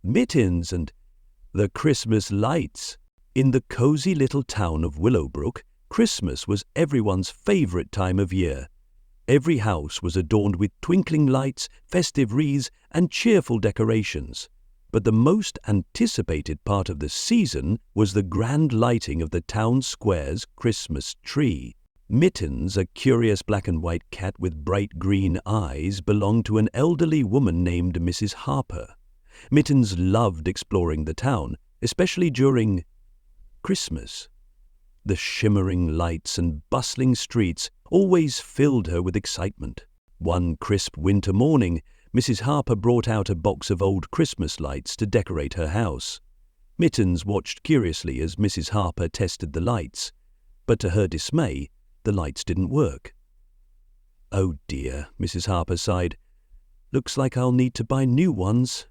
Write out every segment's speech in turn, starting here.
Mittens and the Christmas lights. In the cozy little town of Willowbrook, Christmas was everyone's favorite time of year. Every house was adorned with twinkling lights, festive wreaths, and cheerful decorations. But the most anticipated part of the season was the grand lighting of the town square's Christmas tree. Mittens, a curious black and white cat with bright green eyes, belonged to an elderly woman named Mrs. Harper. Mittens loved exploring the town, especially during Christmas. The shimmering lights and bustling streets always filled her with excitement. One crisp winter morning, Mrs. Harper brought out a box of old Christmas lights to decorate her house. Mittens watched curiously as Mrs. Harper tested the lights, but to her dismay, the lights didn't work. "Oh dear," Mrs. Harper sighed. "Looks like I'll need to buy new ones."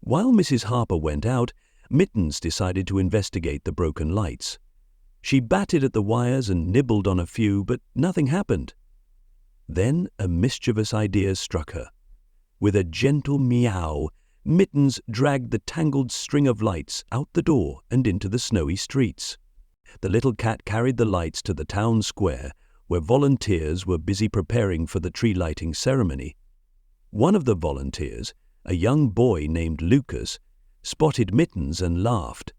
While Mrs. Harper went out, Mittens decided to investigate the broken lights. She batted at the wires and nibbled on a few, but nothing happened. Then a mischievous idea struck her. With a gentle meow, Mittens dragged the tangled string of lights out the door and into the snowy streets. The little cat carried the lights to the town square, where volunteers were busy preparing for the tree lighting ceremony. One of the volunteers, a young boy named Lucas, spotted Mittens and laughed.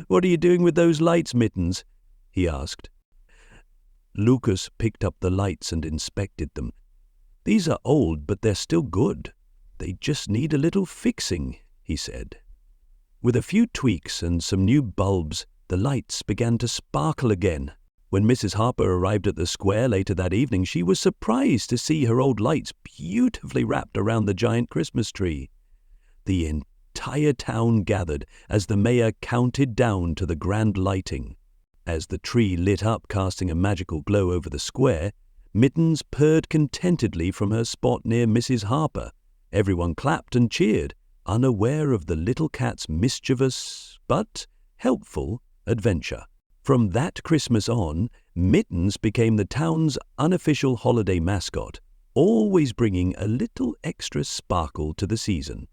"What are you doing with those lights, Mittens?" he asked. Lucas picked up the lights and inspected them. "These are old, but they're still good. They just need a little fixing," he said. With a few tweaks and some new bulbs, the lights began to sparkle again. When Mrs. Harper arrived at the square later that evening, she was surprised to see her old lights beautifully wrapped around the giant Christmas tree. The entire town gathered as the mayor counted down to the grand lighting. As the tree lit up, casting a magical glow over the square, Mittens purred contentedly from her spot near Mrs. Harper. Everyone clapped and cheered, unaware of the little cat's mischievous but helpful adventure. From that Christmas on, Mittens became the town's unofficial holiday mascot, always bringing a little extra sparkle to the season.